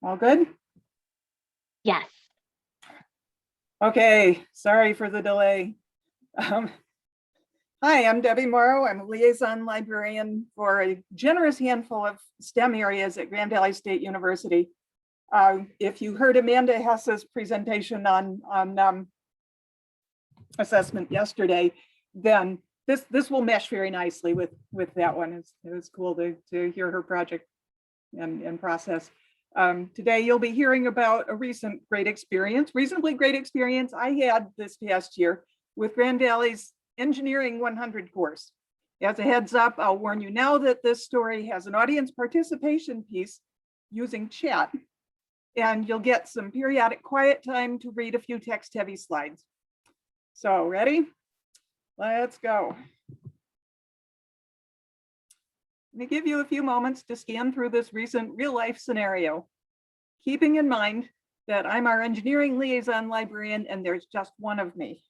All good? Yes. Okay, sorry for the delay. Hi, I'm Debbie Morrow. I'm a liaison librarian for a generous handful of STEM areas at Grand Valley State University. If you heard Amanda Hess's presentation on assessment yesterday, then this will mesh very nicely with that one. It was cool to hear her project and process. Today, you'll be hearing about a reasonably great experience I had this past year with Grand Valley's Engineering 100 course. As a heads up, I'll warn you now that this story has an audience participation piece using chat, and you'll get some periodic quiet time to read a few text-heavy slides. So, ready? Let's go. Let me give you a few moments to scan through this recent real-life scenario, keeping in mind that I'm our engineering liaison librarian and there's just one of me.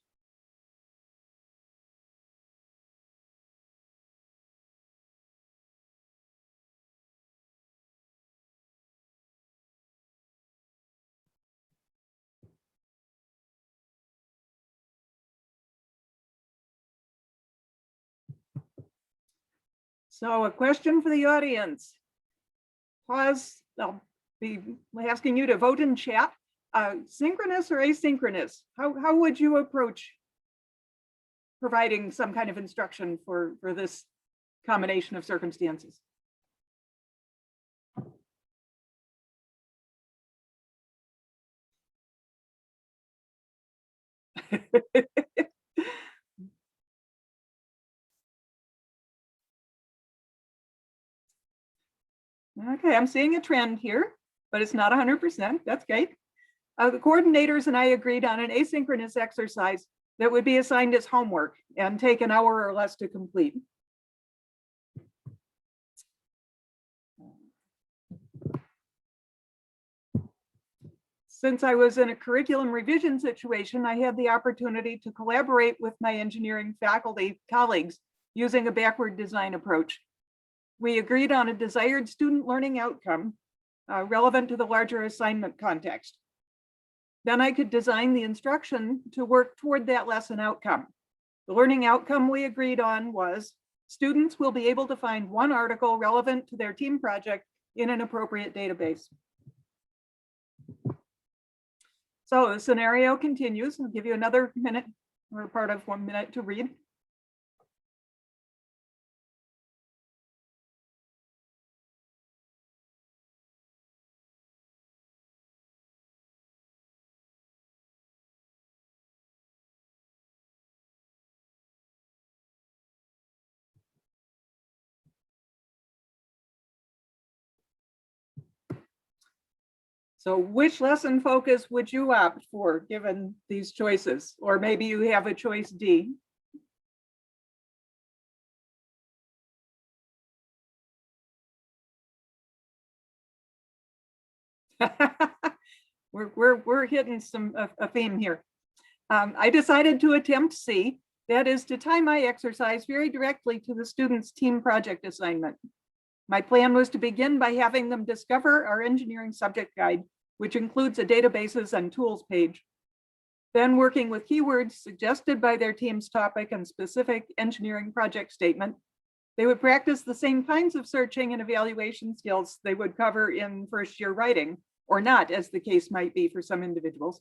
So a question for the audience. Pause, I'll be asking you to vote in chat. Synchronous or asynchronous? How would you approach providing some kind of instruction for this combination of circumstances? Okay, I'm seeing a trend here, but it's not 100%. That's great. The coordinators and I agreed on an asynchronous exercise that would be assigned as homework and take an hour or less to complete. Since I was in a curriculum revision situation, I had the opportunity to collaborate with my engineering faculty colleagues using a backward design approach. We agreed on a desired student learning outcome relevant to the larger assignment context. Then I could design the instruction to work toward that lesson outcome. The learning outcome we agreed on was students will be able to find one article relevant to their team project in an appropriate database. So the scenario continues. I'll give you another minute or part of 1 minute to read. So which lesson focus would you opt for given these choices? Or maybe you have a choice D. we're hitting a theme here. I decided to attempt C, that is to tie my exercise very directly to the student's team project assignment. My plan was to begin by having them discover our engineering subject guide, which includes a databases and tools page. Then working with keywords suggested by their team's topic and specific engineering project statement, they would practice the same kinds of searching and evaluation skills they would cover in first year writing, or not, as the case might be for some individuals.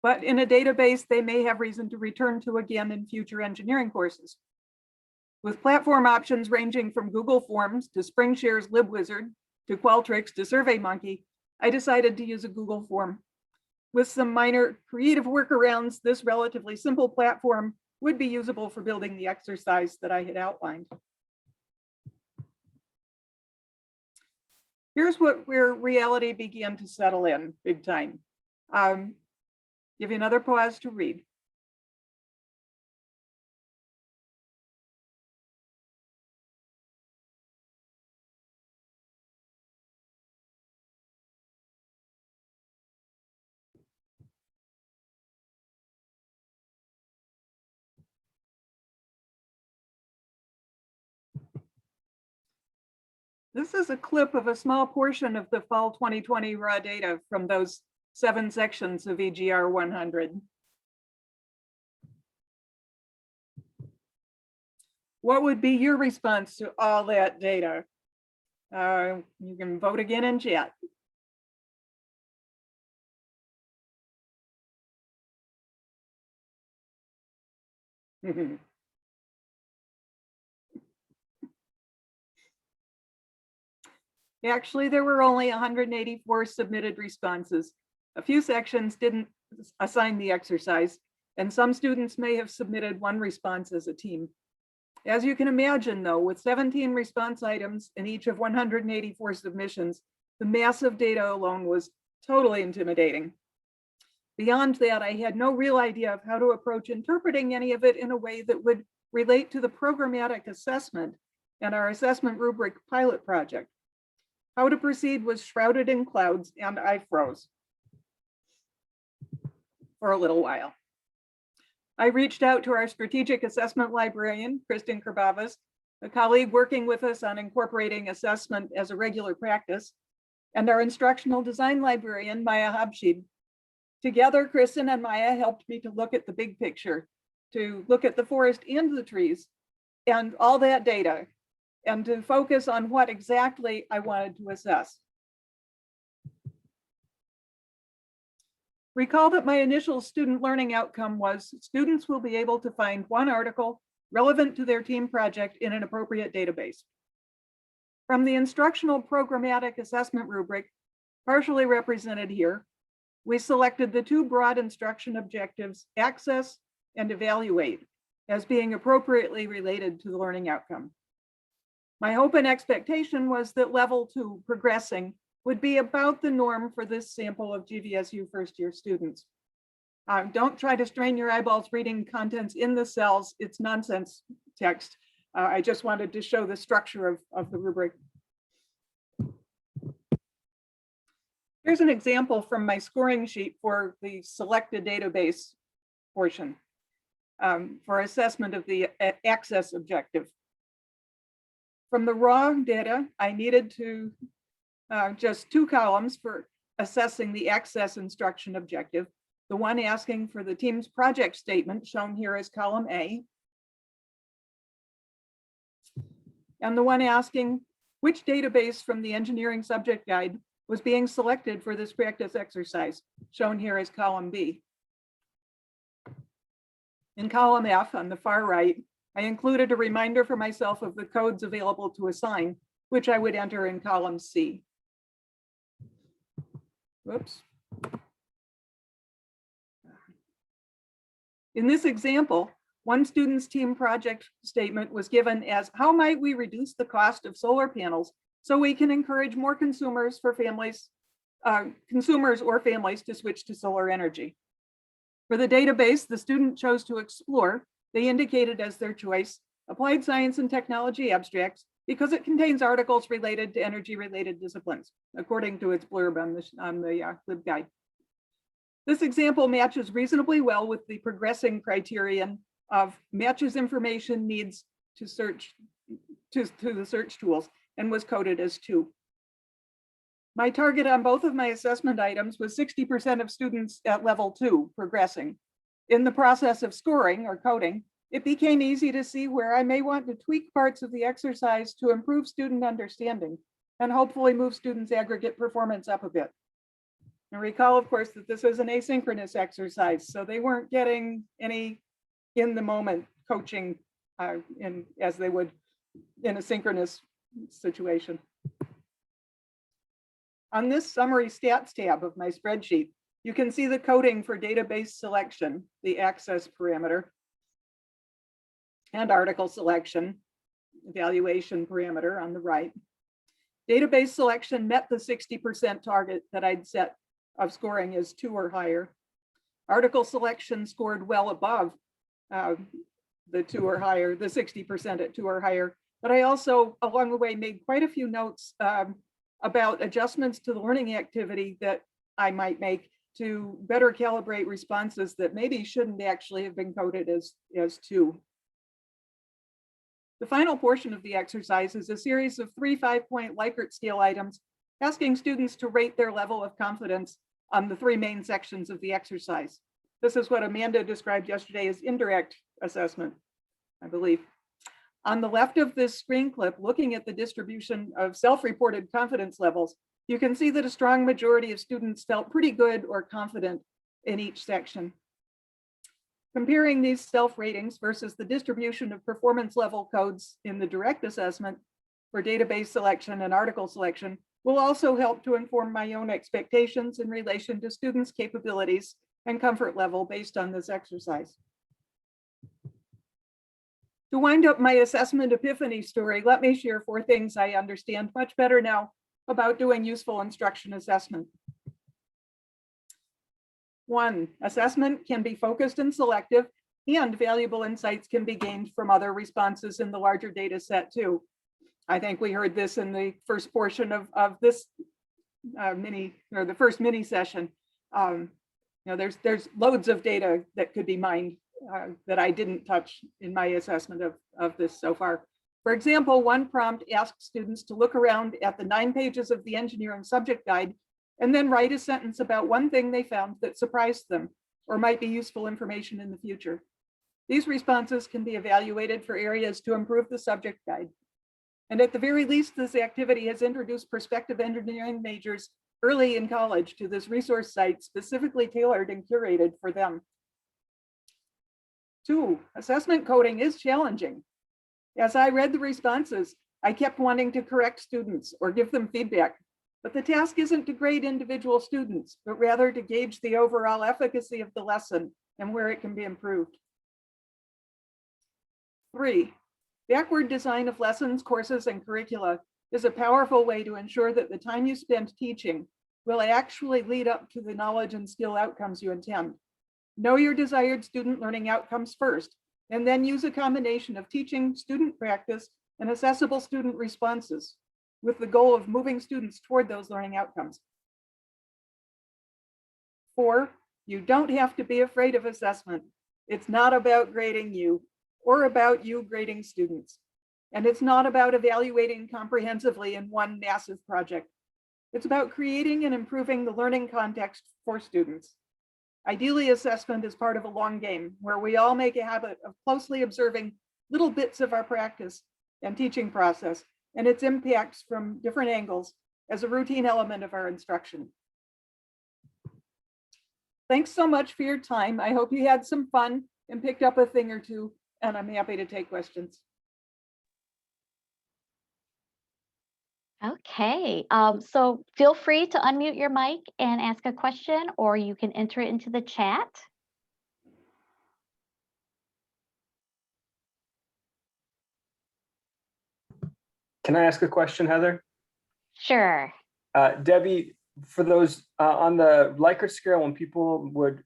But in a database, they may have reason to return to again in future engineering courses. With platform options ranging from Google Forms to SpringShare's LibWizard to Qualtrics to SurveyMonkey, I decided to use a Google form. With some minor creative workarounds, this relatively simple platform would be usable for building the exercise that I had outlined. Here's where reality began to settle in big time. Give you another pause to read. This is a clip of a small portion of the fall 2020 raw data from those 7 sections of EGR 100. What would be your response to all that data? You can vote again in chat. Actually, there were only 184 submitted responses. A few sections didn't assign the exercise, and some students may have submitted one response as a team. As you can imagine, though, with 17 response items in each of 184 submissions, the massive data alone was totally intimidating. Beyond that, I had no real idea of how to approach interpreting any of it in a way that would relate to the programmatic assessment and our assessment rubric pilot project. How to proceed was shrouded in clouds, and I froze for a little while. I reached out to our strategic assessment librarian, Kristen Kerbavas, a colleague working with us on incorporating assessment as a regular practice, and our instructional design librarian, Maya Habshid. Together, Kristen and Maya helped me to look at the big picture, to look at the forest and the trees and all that data, and to focus on what exactly I wanted to assess. Recall that my initial student learning outcome was students will be able to find one article relevant to their team project in an appropriate database. From the instructional programmatic assessment rubric, partially represented here, we selected the 2 broad instruction objectives, access and evaluate, as being appropriately related to the learning outcome. My hope and expectation was that level 2, progressing, would be about the norm for this sample of GVSU first-year students. Don't try to strain your eyeballs reading contents in the cells. It's nonsense text. I just wanted to show the structure of the rubric. Here's an example from my scoring sheet for the selected database portion for assessment of the access objective. From the raw data, I needed to just 2 columns for assessing the access instruction objective. The one asking for the team's project statement, shown here as column A, and the one asking which database from the engineering subject guide was being selected for this practice exercise, shown here as column B. In column F on the far right, I included a reminder for myself of the codes available to assign, which I would enter in column C. Whoops. In this example, one student's team project statement was given as, how might we reduce the cost of solar panels so we can encourage more consumers or families to switch to solar energy. For the database the student chose to explore, they indicated as their choice, applied science and technology abstracts, because it contains articles related to energy-related disciplines, according to its blurb on the LibGuide. This example matches reasonably well with the progressing criterion of matches information needs to search to the search tools, and was coded as 2. My target on both of my assessment items was 60% of students at level 2 progressing. In the process of scoring or coding, it became easy to see where I may want to tweak parts of the exercise to improve student understanding and hopefully move students' aggregate performance up a bit. And recall, of course, that this was an asynchronous exercise, so they weren't getting any in the moment coaching as they would in a synchronous situation. On this summary stats tab of my spreadsheet, you can see the coding for database selection, the access parameter, and article selection, evaluation parameter on the right. Database selection met the 60% target that I'd set of scoring as 2 or higher. Article selection scored well above the 2 or higher, the 60% at 2 or higher. But I also, along the way, made quite a few notes about adjustments to the learning activity that I might make to better calibrate responses that maybe shouldn't actually have been coded as 2. The final portion of the exercise is a series of 3 5-point Likert scale items, asking students to rate their level of confidence on the 3 main sections of the exercise. This is what Amanda described yesterday as indirect assessment, I believe. On the left of this screen clip, looking at the distribution of self-reported confidence levels, you can see that a strong majority of students felt pretty good or confident in each section. Comparing these self-ratings versus the distribution of performance level codes in the direct assessment for database selection and article selection will also help to inform my own expectations in relation to students' capabilities and comfort level based on this exercise. To wind up my assessment epiphany story, let me share 4 things I understand much better now about doing useful instruction assessment. 1, assessment can be focused and selective, and valuable insights can be gained from other responses in the larger data set too. I think we heard this in the first portion of this the first mini session. There's loads of data that could be mined that I didn't touch in my assessment of this so far. For example, one prompt asked students to look around at the 9 pages of the engineering subject guide and then write a sentence about one thing they found that surprised them or might be useful information in the future. These responses can be evaluated for areas to improve the subject guide. And at the very least, this activity has introduced prospective engineering majors early in college to this resource site specifically tailored and curated for them. 2, assessment coding is challenging. As I read the responses, I kept wanting to correct students or give them feedback, but the task isn't to grade individual students, but rather to gauge the overall efficacy of the lesson and where it can be improved. 3, backward design of lessons, courses, and curricula is a powerful way to ensure that the time you spend teaching will actually lead up to the knowledge and skill outcomes you intend. Know your desired student learning outcomes first, and then use a combination of teaching, student practice, and accessible student responses with the goal of moving students toward those learning outcomes. 4, you don't have to be afraid of assessment. It's not about grading you or about you grading students. And it's not about evaluating comprehensively in one massive project. It's about creating and improving the learning context for students. Ideally, assessment is part of a long game where we all make a habit of closely observing little bits of our practice and teaching process and its impacts from different angles as a routine element of our instruction. Thanks so much for your time. I hope you had some fun and picked up a thing or two, and I'm happy to take questions. Okay, so feel free to unmute your mic and ask a question, or you can enter it into the chat. Can I ask a question, Heather? Sure. Debbie, for those on the Likert scale, when people would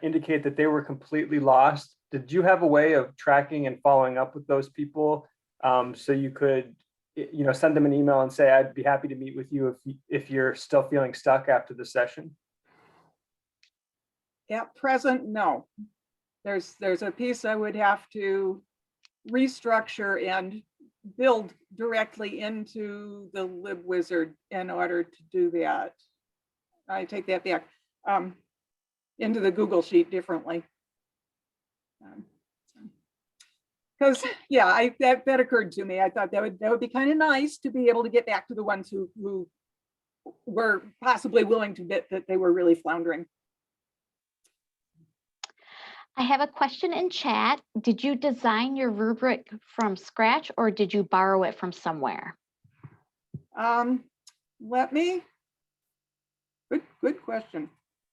indicate that they were completely lost, did you have a way of tracking and following up with those people so you could send them an email and say, I'd be happy to meet with you if you're still feeling stuck after the session? At present, no. There's a piece I would have to restructure and build directly into the LibWizard in order to do that. I take that back, into the Google Sheet differently. Because yeah, that occurred to me. I thought that would be kind of nice to be able to get back to the ones who were possibly willing to admit that they were really floundering. I have a question in chat. Did you design your rubric from scratch or did you borrow it from somewhere? Let me, good question.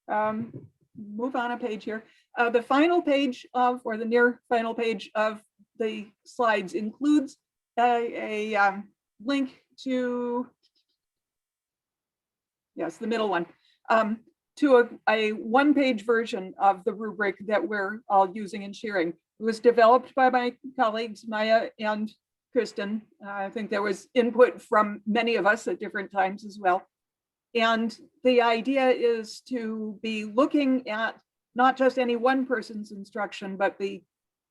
Move on a page here. The final page of, or the near final page of the slides includes a link to, yes, the middle one, to a one-page version of the rubric that we're all using and sharing. It was developed by my colleagues, Maya and Kristen. I think there was input from many of us at different times as well. And the idea is to be looking at not just any one person's instruction, but the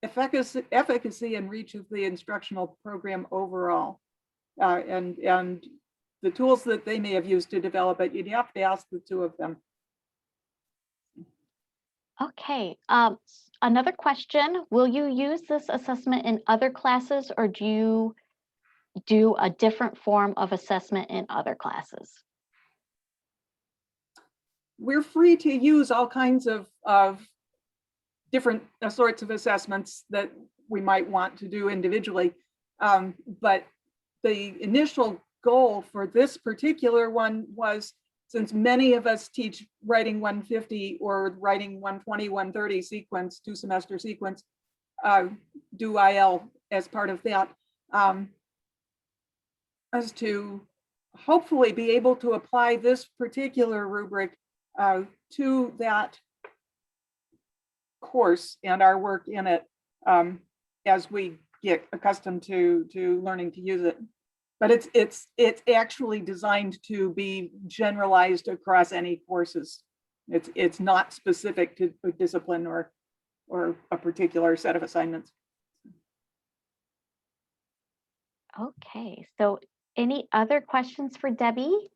efficacy and reach of the instructional program overall. And the tools that they may have used to develop it, you'd have to ask the two of them. Okay, another question, will you use this assessment in other classes or do you do a different form of assessment in other classes? We're free to use all kinds of different sorts of assessments that we might want to do individually. But the initial goal for this particular one was, since many of us teach writing 150 or writing 120, 130 sequence, 2-semester sequence, do IL as part of that, as to hopefully be able to apply this particular rubric to that course and our work in it as we get accustomed to learning to use it. But it's actually designed to be generalized across any courses. It's not specific to a discipline or a particular set of assignments. Okay, so any other questions for Debbie?